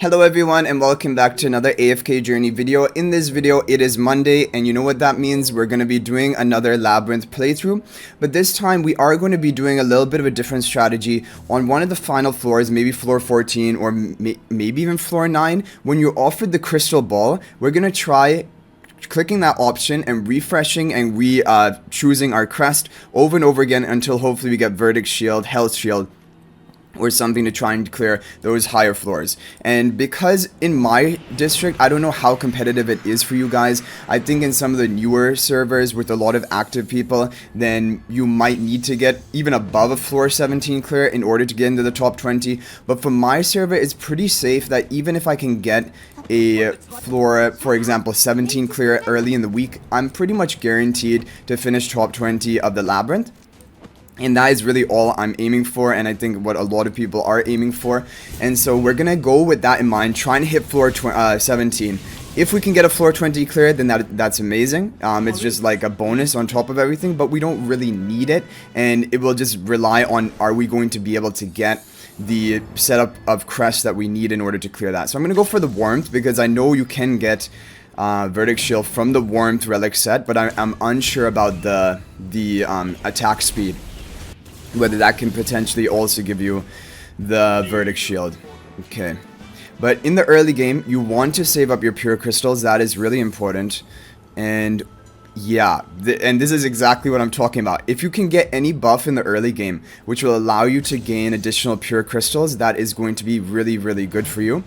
Hello everyone and welcome back to another AFK journey video. In this video it is Monday and you know what that means, we're going to be doing another Labyrinth playthrough, but this time we are going to be doing a little bit of a different strategy on one of the final floors, maybe floor 14 or maybe even floor 9. When you're offered the crystal ball, we're going to try clicking that option and refreshing and choosing our crest over and over again until hopefully we get verdict shield, health shield, or something to try and clear those higher floors. And because in my district, I don't know how competitive it is for you guys. I think in some of the newer servers with a lot of active people, then you might need to get even above a floor 17 clear in order to get into the top 20. But for my server, it's pretty safe that even if I can get a floor, for example, 17 clear early in the week, I'm pretty much guaranteed to finish top 20 of the Labyrinth. And that is really all I'm aiming for, and I think what a lot of people are aiming for. And so we're gonna go with that in mind, trying to hit floor 17. If we can get a floor 20 clear, then that's amazing. It's just like a bonus on top of everything, but we don't really need it, and it will just rely on, are we going to be able to get the setup of Crest that we need in order to clear that. So I'm gonna go for the warmth, because I know you can get verdict shield from the warmth relic set, but I'm unsure about the attack speed, whether that can potentially also give you the verdict shield. Okay, but in the early game you want to save up your pure crystals. That is really important. And yeah, and this is exactly what I'm talking about. If you can get any buff in the early game which will allow you to gain additional pure crystals, that is going to be really good for you,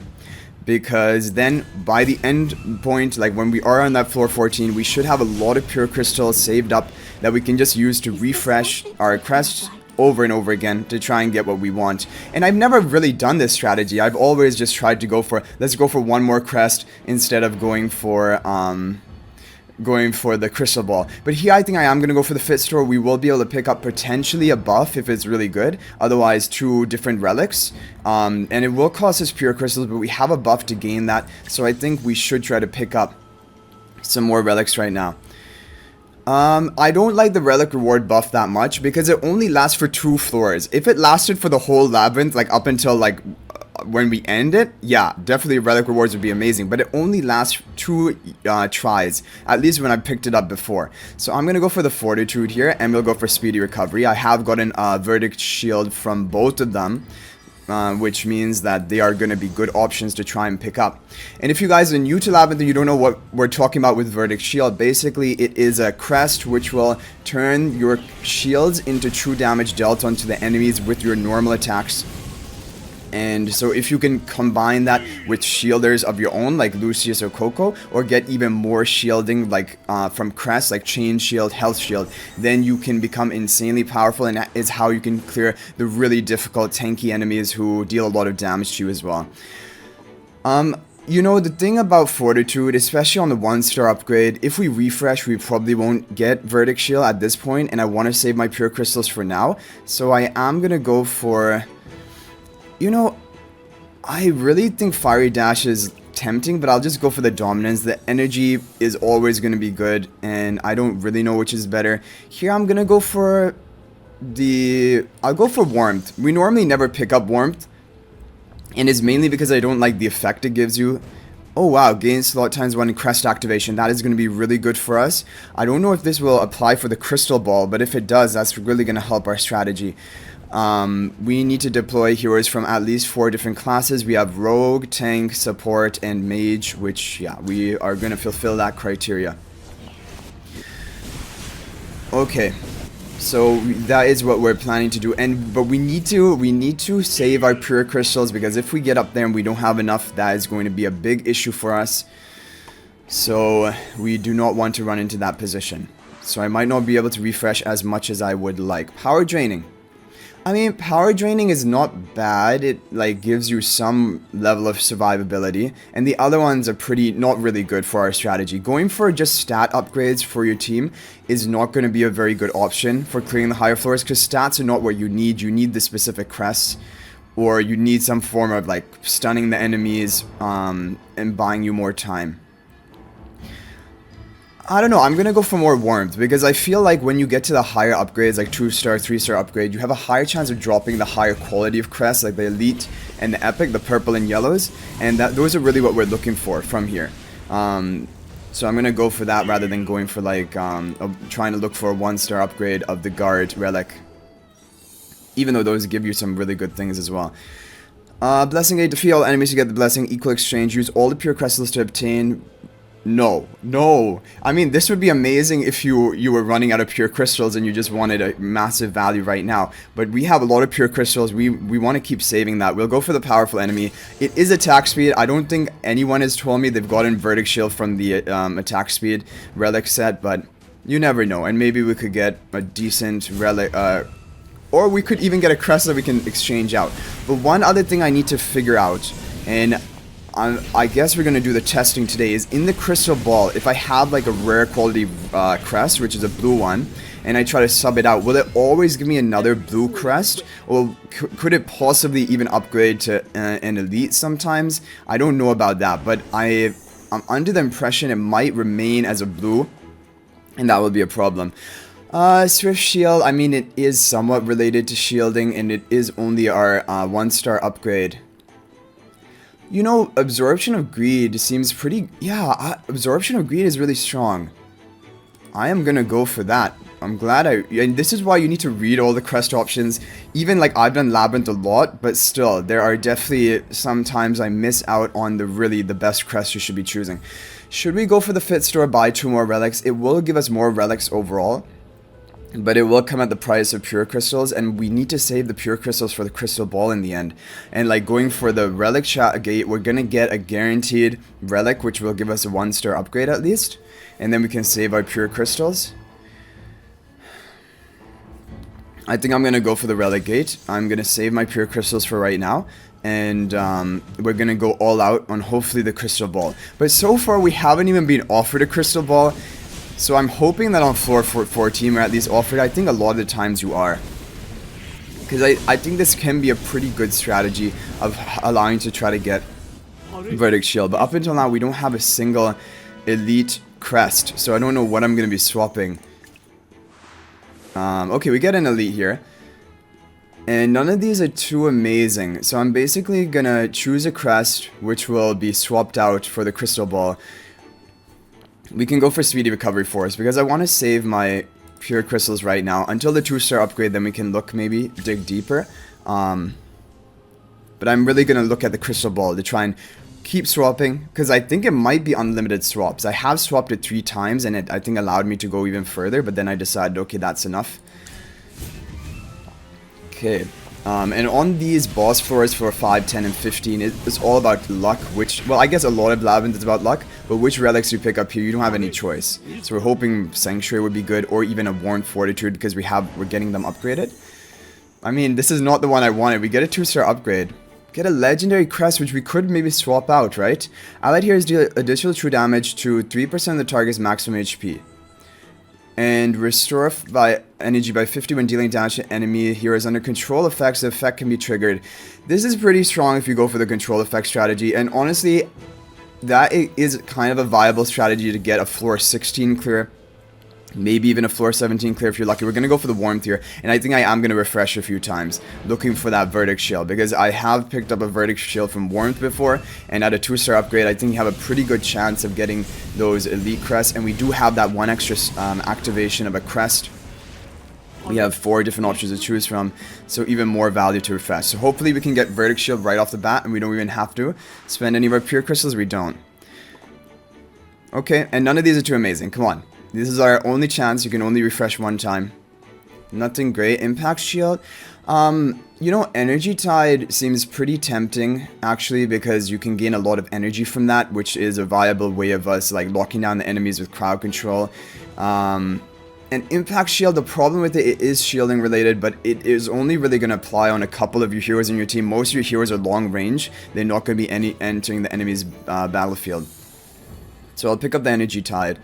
because then by the end point, like when we are on that floor 14, we should have a lot of pure crystals saved up that we can just use to refresh our crests over and over again to try and get what we want. And I've never really done this strategy. I've always just tried to go for, let's go for one more crest instead of going for the crystal ball. But here I think I am going to go for the fit store. We will be able to pick up potentially a buff if it's really good, otherwise 2 different relics, and it will cost us pure crystals, but we have a buff to gain that, so I think we should try to pick up some more relics right now. I don't like the relic reward buff that much because it only lasts for 2 floors. If it lasted for the whole Labyrinth, like up until like when we end it, yeah, definitely relic rewards would be amazing, but it only lasts 2 tries, at least when I picked it up before. So I'm gonna go for the fortitude here, and we'll go for speedy recovery. I have gotten a verdict shield from both of them, which means that they are going to be good options to try and pick up. And if you guys are new to Labyrinth and you don't know what we're talking about with verdict shield, basically it is a crest which will turn your shields into true damage dealt onto the enemies with your normal attacks. And so if you can combine that with shielders of your own, like Lucius or Coco, or get even more shielding like from Crest, like chain shield, health shield, then you can become insanely powerful, and that is how you can clear the really difficult tanky enemies who deal a lot of damage to you as well. You know, the thing about fortitude, especially on the 1-star upgrade, if we refresh we probably won't get verdict shield at this point, and I want to save my pure crystals for now, so I am gonna go for, you know, I really think Fiery Dash is tempting, but I'll just go for the Dominance. The energy is always going to be good, and I don't really know which is better. Here I'm going to go for I'll go for Warmth. We normally never pick up Warmth, and it's mainly because I don't like the effect it gives you. Oh wow, gain slot ×1 in Crest activation. That is going to be really good for us. I don't know if this will apply for the Crystal Ball, but if it does, that's really going to help our strategy. We need to deploy heroes from at least 4 different classes. We have Rogue, Tank, Support, and Mage, which, yeah, we are going to fulfill that criteria. Okay, so that is what we're planning to do, but we need to save our pure crystals, because if we get up there and we don't have enough, that is going to be a big issue for us. So we do not want to run into that position. So I might not be able to refresh as much as I would like. Power draining. I mean, power draining is not bad. It like gives you some level of survivability, and the other ones are not really good for our strategy. Going for just stat upgrades for your team is not going to be a very good option for clearing the higher floors, because stats are not what you need. You need the specific crests, or you need some form of like stunning the enemies and buying you more time. I don't know, I'm gonna go for more warmth, because I feel like when you get to the higher upgrades, like 2-star, 3-star upgrade, you have a higher chance of dropping the higher quality of crests, like the elite and the epic, the purple and yellows, and those are really what we're looking for from here. So I'm gonna go for that rather than going for like, trying to look for a 1-star upgrade of the guard relic. Even though those give you some really good things as well. Blessing Aid. Defeat all enemies to get the blessing. Equal exchange. Use all the pure crystals to obtain. No. I mean, this would be amazing if you were running out of pure crystals and you just wanted a massive value right now. But we have a lot of pure crystals. We want to keep saving that. We'll go for the powerful enemy. It is attack speed. I don't think anyone has told me they've gotten Verdict Shield from the attack speed relic set, but you never know. And maybe we could get a decent relic, or we could even get a crest that we can exchange out. But one other thing I need to figure out, and I guess we're going to do the testing today, is in the crystal ball, if I have like a rare quality crest, which is a blue one, and I try to sub it out, will it always give me another blue crest? Or could it possibly even upgrade to an elite sometimes? I don't know about that, but I'm under the impression it might remain as a blue, and that will be a problem. Swift Shield, I mean, it is somewhat related to shielding, and it is only our 1-star upgrade. You know, Absorption of Greed seems pretty... Yeah, Absorption of Greed is really strong. I am gonna go for that. I'm glad and this is why you need to read all the crest options. Even, like, I've done Labyrinth a lot, but still, there are definitely sometimes I miss out on the best crest you should be choosing. Should we go for the Fit Store, buy 2 more relics? It will give us more relics overall, but it will come at the price of pure crystals, and we need to save the pure crystals for the crystal ball in the end. And like going for the relic gate, we're gonna get a guaranteed relic, which will give us a 1-star upgrade at least, and then we can save our pure crystals. I think I'm gonna go for the relic gate. I'm gonna save my pure crystals for right now, and we're gonna go all out on hopefully the crystal ball. But so far we haven't even been offered a crystal ball. So I'm hoping that on floor 14 we're at least offered. I think a lot of the times you are. Because I think this can be a pretty good strategy of allowing to try to get Verdict Shield. But up until now we don't have a single elite crest. So I don't know what I'm going to be swapping. Okay, we get an elite here. And none of these are too amazing. So I'm basically going to choose a crest, which will be swapped out for the crystal ball. We can go for Speedy Recovery Force, because I want to save my pure crystals right now. Until the 2-star upgrade, then we can look, maybe, dig deeper. But I'm really going to look at the crystal ball to try and keep swapping, because I think it might be unlimited swaps. I have swapped it 3 times, and it, I think, allowed me to go even further, but then I decided, okay, that's enough. Okay. And on these boss floors for 5, 10, and 15, it's all about luck, which, well, I guess a lot of Labyrinth is about luck, but which relics you pick up here, you don't have any choice. So we're hoping Sanctuary would be good, or even a Worn Fortitude, because we're getting them upgraded. I mean, this is not the one I wanted. We get a 2-star upgrade. Get a Legendary Crest, which we could maybe swap out, right? Allied heroes deal additional true damage to 3% of the target's maximum HP. And restore by energy by 50 when dealing damage to enemy heroes under control effects. The effect can be triggered. This is pretty strong if you go for the control effect strategy. And honestly, that is kind of a viable strategy to get a floor 16 clear. Maybe even a floor 17 clear if you're lucky. We're going to go for the warmth here. And I think I am going to refresh a few times looking for that Verdict Shield. Because I have picked up a Verdict Shield from warmth before. And at a 2-star upgrade, I think you have a pretty good chance of getting those elite crests. And we do have that one extra activation of a crest. We have 4 different options to choose from. So even more value to refresh. So hopefully we can get Verdict Shield right off the bat. And we don't even have to spend any of our pure crystals. We don't. Okay. And none of these are too amazing. Come on. This is our only chance. You can only refresh 1 time. Nothing great. Impact Shield. You know, Energy Tide seems pretty tempting, actually, because you can gain a lot of energy from that, which is a viable way of us, like, locking down the enemies with crowd control. And Impact Shield, the problem with it is shielding related, but it is only really going to apply on a couple of your heroes in your team. Most of your heroes are long range. They're not going to be entering the enemy's battlefield. So I'll pick up the Energy Tide.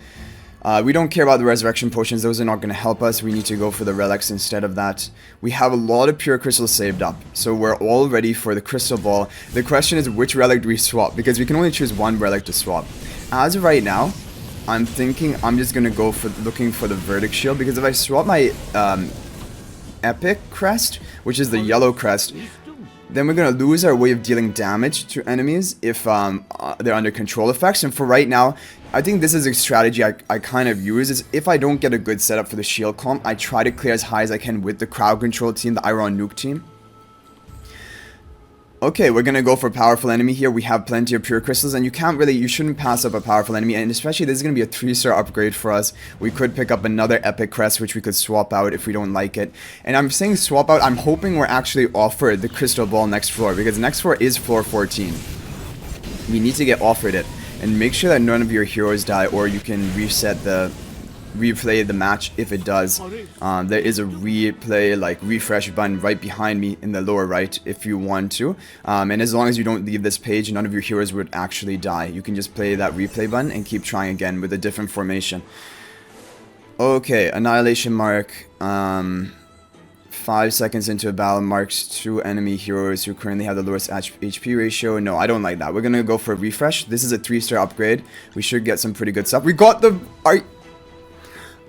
We don't care about the resurrection potions. Those are not going to help us. We need to go for the relics instead of that. We have a lot of pure crystals saved up, so we're all ready for the crystal ball. The question is, which relic do we swap? Because we can only choose 1 relic to swap. As of right now, I'm thinking I'm just gonna go for looking for the Verdict Shield, because if I swap my Epic Crest, which is the yellow crest, then we're gonna lose our way of dealing damage to enemies if they're under control effects. And for right now, I think this is a strategy I kind of use, is if I don't get a good setup for the shield comp, I try to clear as high as I can with the crowd control team, the Iron Nuke team. Okay, we're gonna go for a powerful enemy here. We have plenty of pure crystals, and you shouldn't pass up a powerful enemy, and especially this is gonna be a 3-star upgrade for us. We could pick up another epic crest, which we could swap out if we don't like it. And I'm saying swap out, I'm hoping we're actually offered the crystal ball next floor, because next floor is floor 14. We need to get offered it, and make sure that none of your heroes die, or you can replay the match if it does. There is a replay, like refresh button right behind me in the lower right if you want to, and as long as you don't leave this page, none of your heroes would actually die. You can just play that replay button and keep trying again with a different formation. Okay, annihilation mark, 5 seconds into a battle marks 2 enemy heroes who currently have the lowest HP ratio. No, I don't like that. We're gonna go for a refresh. This is a 3-star upgrade. We should get some pretty good stuff. We got the...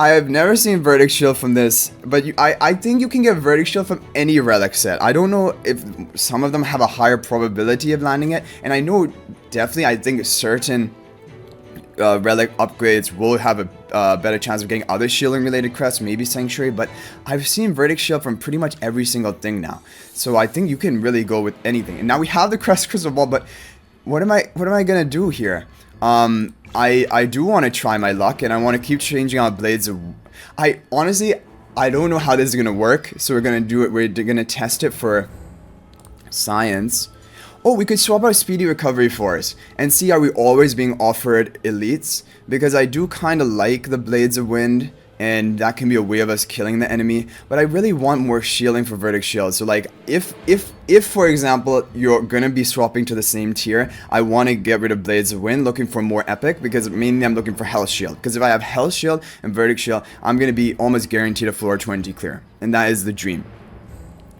I have never seen Verdict Shield from this, but I think you can get Verdict Shield from any relic set. I don't know if some of them have a higher probability of landing it, and I know definitely I think certain relic upgrades will have a better chance of getting other shielding related crests, maybe Sanctuary, but I've seen Verdict Shield from pretty much every single thing now. So I think you can really go with anything. And now we have the Crest Crystal Ball, but what am I gonna do here? I do want to try my luck, and I want to keep changing out blades of... honestly, I don't know how this is going to work, so we're going to do it. We're going to test it for science. Oh, we could swap out Speedy Recovery Force and see, are we always being offered elites? Because I do kind of like the Blades of Wind, and that can be a way of us killing the enemy, but I really want more shielding for Verdict Shield. So like, if for example, you're gonna be swapping to the same tier, I want to get rid of Blades of Wind, looking for more epic, because mainly I'm looking for Health Shield, because if I have Health Shield and Verdict Shield, I'm gonna be almost guaranteed a floor 20 clear, and that is the dream.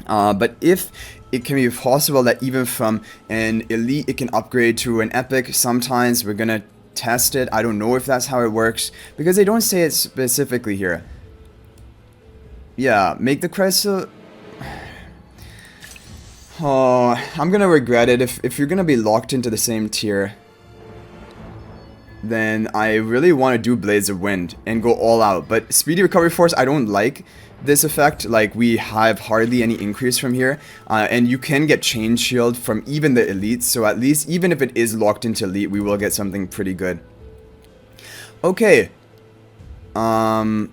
But if it can be possible that even from an elite it can upgrade to an epic, sometimes we're gonna test it. I don't know if that's how it works, because they don't say it specifically here. Yeah, make the crest. Oh, I'm gonna regret it. If you're gonna be locked into the same tier, then I really want to do Blades of Wind and go all out. But Speedy Recovery Force, I don't like this effect. Like, we have hardly any increase from here, and you can get Chain Shield from even the elites, so at least even if it is locked into elite, we will get something pretty good. Okay, yeah,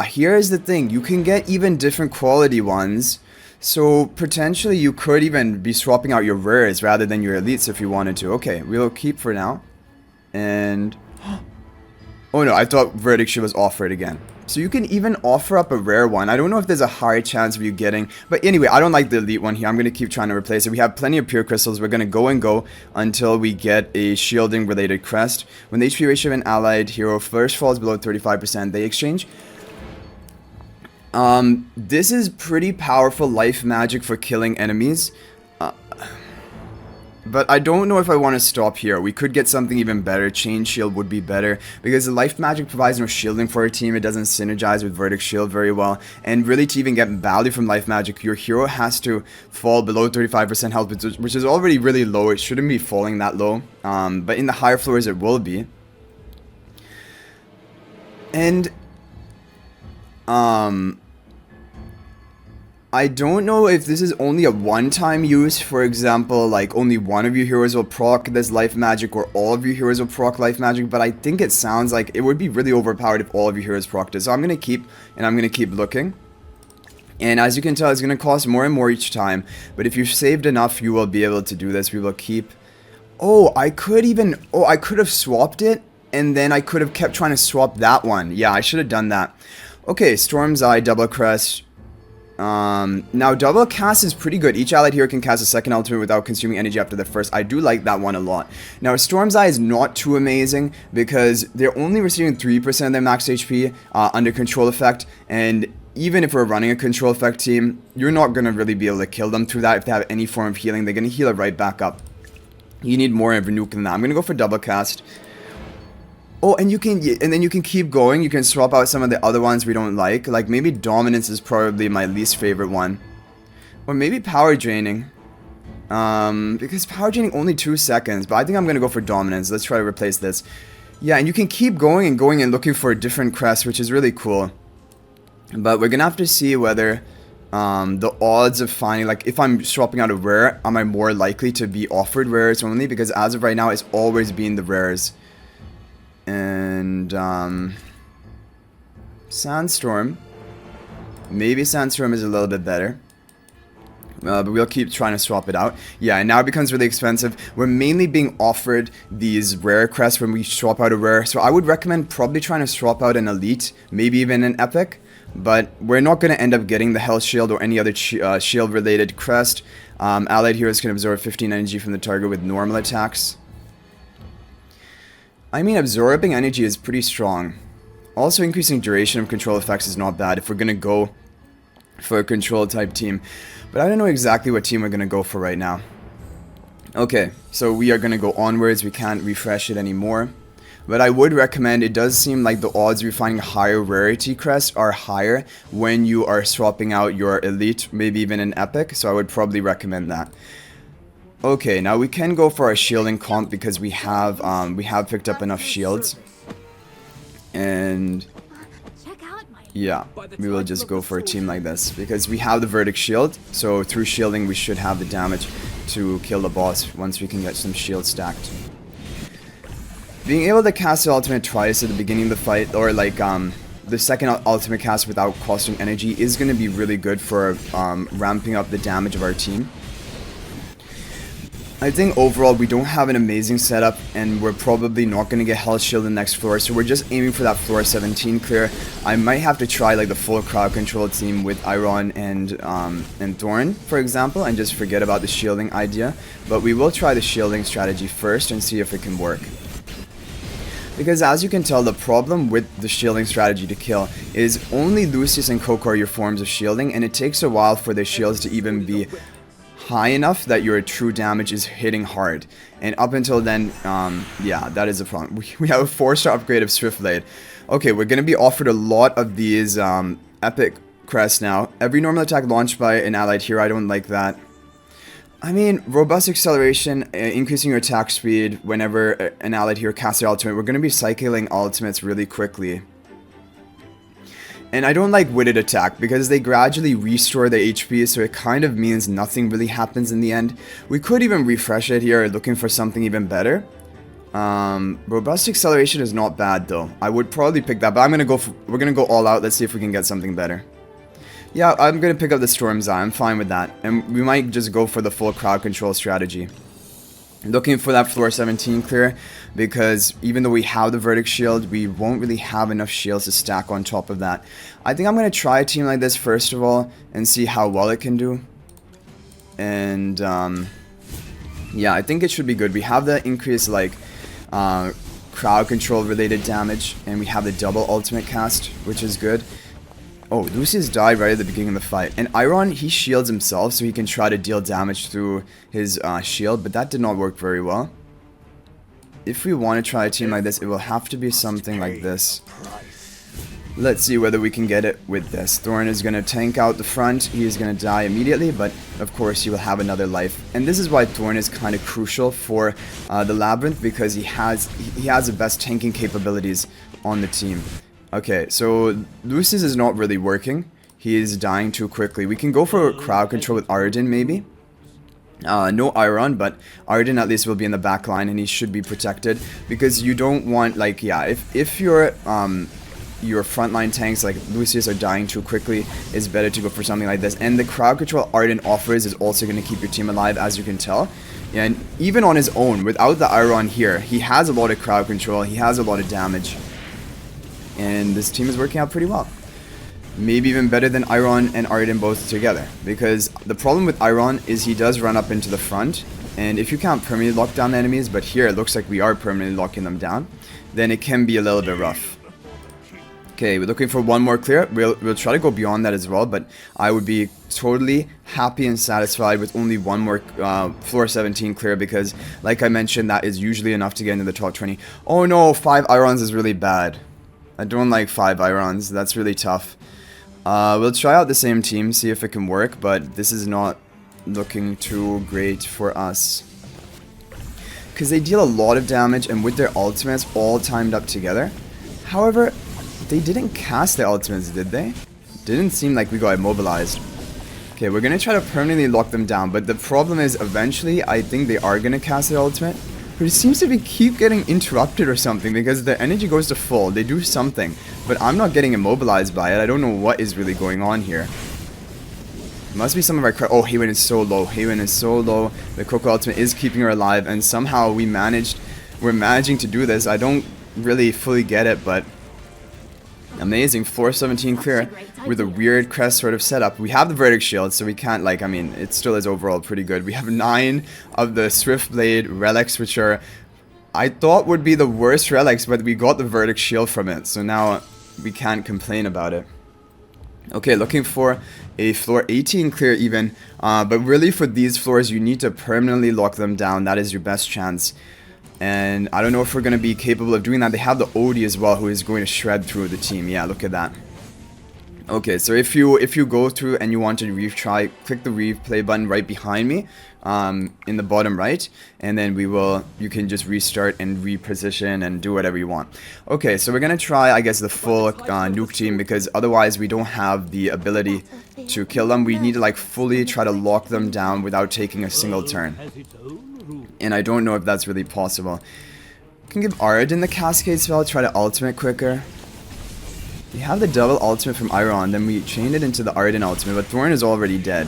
here's the thing. You can get even different quality ones, so potentially you could even be swapping out your rares rather than your elites if you wanted to. Okay, we'll keep for now. And oh no, I thought Verdict Shield was offered again. So you can even offer up a rare one. I don't know if there's a higher chance of you getting, but anyway, I don't like the elite one here. I'm going to keep trying to replace it. We have plenty of pure crystals. We're going to go and go until we get a shielding related crest. When the HP ratio of an allied hero first falls below 35%, they exchange. This is pretty powerful life magic for killing enemies. But I don't know if I want to stop here. We could get something even better. Chain Shield would be better, because the life magic provides no shielding for our team. It doesn't synergize with Verdict Shield very well. And really, to even get value from life magic, your hero has to fall below 35% health, which is already really low. It shouldn't be falling that low. But in the higher floors, it will be. And I don't know if this is only a one-time use. For example, like only one of your heroes will proc this life magic, or all of your heroes will proc life magic, but I think it sounds like it would be really overpowered if all of your heroes procced it. So I'm going to keep, and I'm going to keep looking. And as you can tell, it's going to cost more and more each time, but if you've saved enough, you will be able to do this. We will keep... Oh, I could have swapped it, and then I could have kept trying to swap that one. Yeah, I should have done that. Okay, Storm's Eye, double crest. Now double cast is pretty good. Each allied hero can cast a second ultimate without consuming energy after the first. I do like that one a lot. Now Storm's Eye is not too amazing, because they're only receiving 3% of their max HP under control effect, and even if we're running a control effect team, you're not going to really be able to kill them through that if they have any form of healing. They're going to heal it right back up. You need more of a nuke than that. I'm going to go for double cast. Oh, and then you can keep going. You can swap out some of the other ones we don't like. Like maybe Dominance is probably my least favorite one. Or maybe Power Draining. Because Power Draining only 2 seconds. But I think I'm going to go for Dominance. Let's try to replace this. Yeah, and you can keep going and looking for a different crest, which is really cool. But we're going to have to see whether the odds of finding, like if I'm swapping out a rare, am I more likely to be offered rares only? Because as of right now, it's always been the rares. And Sandstorm. Maybe Sandstorm is a little bit better. But we'll keep trying to swap it out. Yeah, and now it becomes really expensive. We're mainly being offered these rare crests when we swap out a rare. So I would recommend probably trying to swap out an elite, maybe even an epic. But we're not going to end up getting the health shield or any other shield related crest. Allied heroes can absorb 15 energy from the target with normal attacks. I mean, absorbing energy is pretty strong. Also, increasing duration of control effects is not bad if we're going to go for a control type team. But I don't know exactly what team we're going to go for right now. Okay, so we are going to go onwards. We can't refresh it anymore. But I would recommend, it does seem like the odds of you finding higher rarity crests are higher when you are swapping out your elite, maybe even an epic. So I would probably recommend that. Okay, now we can go for our shielding comp because we have picked up enough shields. And yeah, we will just go for a team like this because we have the verdict shield. So through shielding, we should have the damage to kill the boss once we can get some shields stacked. Being able to cast the ultimate twice at the beginning of the fight, or like the second ultimate cast without costing energy, is going to be really good for ramping up the damage of our team. I think overall we don't have an amazing setup, and we're probably not going to get health shield in the next floor, so we're just aiming for that floor 17 clear. I might have to try like the full crowd control team with Iron and Thorn, for example, and just forget about the shielding idea. But we will try the shielding strategy first and see if it can work. Because as you can tell, the problem with the shielding strategy to kill is only Lucius and Coco are your forms of shielding, and it takes a while for the shields to even be high enough that your true damage is hitting hard. And up until then, yeah, that is a problem. We have a 4-star upgrade of Swift Blade. Okay, we're going to be offered a lot of these epic crests now. Every normal attack launched by an allied hero, I don't like that. I mean, robust acceleration, increasing your attack speed whenever an allied hero casts their ultimate. We're going to be cycling ultimates really quickly. And I don't like witted attack because they gradually restore the HP, so it kind of means nothing really happens in the end. We could even refresh it here, looking for something even better. Robust acceleration is not bad though. I would probably pick that, but we're gonna go all out. Let's see if we can get something better. Yeah, I'm gonna pick up the Storm's Eye. I'm fine with that, and we might just go for the full crowd control strategy. Looking for that floor 17 clear, because even though we have the verdict shield, we won't really have enough shields to stack on top of that. I think I'm going to try a team like this first of all, and see how well it can do. And, yeah, I think it should be good. We have the increased, like, crowd control related damage, and we have the double ultimate cast, which is good. Oh, Lucius died right at the beginning of the fight. And Iron, he shields himself so he can try to deal damage through his shield, but that did not work very well. If we want to try a team like this, it will have to be something like this. Let's see whether we can get it with this. Thorn is going to tank out the front. He is going to die immediately, but of course he will have another life. And this is why Thorn is kind of crucial for the Labyrinth, because he has the best tanking capabilities on the team. Okay, so Lucius is not really working. He is dying too quickly. We can go for crowd control with Arden, maybe. No Iron, but Arden at least will be in the back line, and he should be protected. Because you don't want, like, yeah, if your frontline tanks like Lucius are dying too quickly, it's better to go for something like this. And the crowd control Arden offers is also going to keep your team alive, as you can tell. And even on his own, without the Iron here, he has a lot of crowd control, he has a lot of damage. And this team is working out pretty well. Maybe even better than Iron and Arden both together. Because the problem with Iron is he does run up into the front. And if you can't permanently lock down the enemies, but here it looks like we are permanently locking them down, then it can be a little bit rough. Okay, we're looking for one more clear. We'll try to go beyond that as well, but I would be totally happy and satisfied with only one more floor 17 clear, because like I mentioned, that is usually enough to get into the top 20. Oh no, 5 irons is really bad. I don't like 5 irons. That's really tough. We'll try out the same team, see if it can work, but this is not looking too great for us. Because they deal a lot of damage, and with their ultimates all timed up together. However, they didn't cast the ultimates, did they? Didn't seem like we got immobilized. Okay, we're gonna try to permanently lock them down, but the problem is eventually I think they are gonna cast the ultimate. But it seems to be keep getting interrupted or something, because the energy goes to full. They do something, but I'm not getting immobilized by it. I don't know what is really going on here. It must be some of our... Oh, Haywin is so low. Haywin is so low. The Coco ultimate is keeping her alive, and somehow we're managing to do this. I don't really fully get it, but... Amazing, floor 17 clear with a weird crest sort of setup. We have the verdict shield, so we can't, like, I mean, it still is overall pretty good. We have 9 of the Swift Blade relics, which are, I thought would be the worst relics, but we got the verdict shield from it, so now we can't complain about it. Okay, looking for a floor 18 clear even, but really for these floors you need to permanently lock them down. That is your best chance. And I don't know if we're going to be capable of doing that. They have the Odie as well, who is going to shred through the team. Yeah, look at that. Okay, so if you go through and you want to retry, click the replay button right behind me, in the bottom right, and then you can just restart and reposition and do whatever you want. Okay, so we're gonna try, I guess, the full nuke team, because otherwise we don't have the ability to kill them. We need to like fully try to lock them down without taking a single turn. And I don't know if that's really possible. Can give Arden the Cascade spell, try to ultimate quicker. We have the double ultimate from Iron, then we chained it into the Arden ultimate, but Thorn is already dead.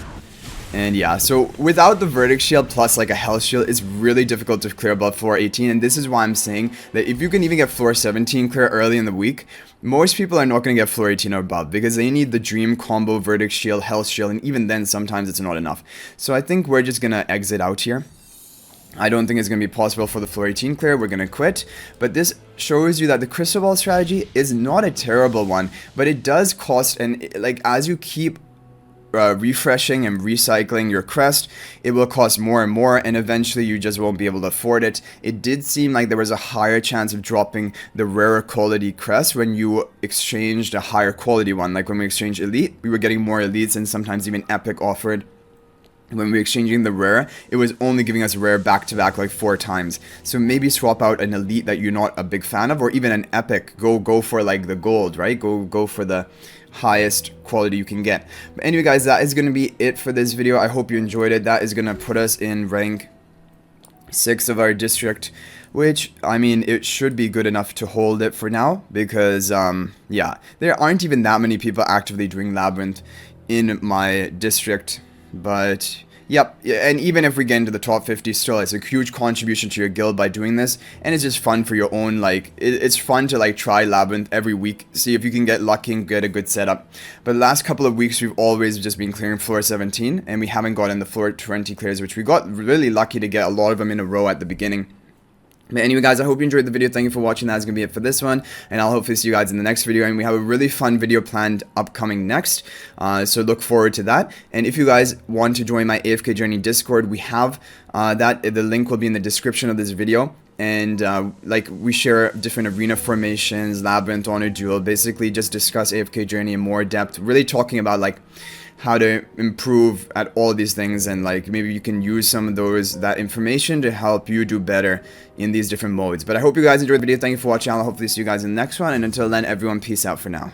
And yeah, so without the Verdict Shield plus like a Health Shield, it's really difficult to clear above floor 18, and this is why I'm saying that if you can even get floor 17 clear early in the week, most people are not going to get floor 18 or above, because they need the Dream combo, Verdict Shield, Health Shield, and even then sometimes it's not enough. So I think we're just going to exit out here. I don't think it's going to be possible for the floor 18 clear. We're going to quit. But this shows you that the Crystal Ball strategy is not a terrible one, but it does cost, and like as you keep refreshing and recycling your crest, it will cost more and more, and eventually you just won't be able to afford it. It did seem like there was a higher chance of dropping the rarer quality crest when you exchanged a higher quality one. Like when we exchanged elite, we were getting more elites and sometimes even epic offered. When we were exchanging the rare, it was only giving us rare back-to-back like 4 times. So maybe swap out an elite that you're not a big fan of, or even an epic. Go for like the gold, right? Go for the highest quality you can get. But anyway, guys, that is going to be it for this video. I hope you enjoyed it. That is going to put us in rank 6 of our district, which, I mean, it should be good enough to hold it for now, because yeah, there aren't even that many people actively doing Labyrinth in my district. But yep, and even if we get into the top 50, still it's a huge contribution to your guild by doing this, and it's just fun for your own, like, it's fun to like try Labyrinth every week, see if you can get lucky and get a good setup. But the last couple of weeks we've always just been clearing floor 17, and we haven't gotten the floor 20 clears, which we got really lucky to get a lot of them in a row at the beginning. But anyway, guys, I hope you enjoyed the video. Thank you for watching. That's going to be it for this one, and I'll hopefully see you guys in the next video. And we have a really fun video planned upcoming next, so look forward to that. And if you guys want to join my AFK Journey Discord, we have the link will be in the description of this video. And like, we share different arena formations, Labyrinth, Honor Duel, basically just discuss AFK Journey in more depth, really talking about like how to improve at all these things, and like maybe you can use some of that information to help you do better in these different modes. But I hope you guys enjoyed the video. Thank you for watching. I'll hopefully see you guys in the next one, and until then, everyone, peace out for now.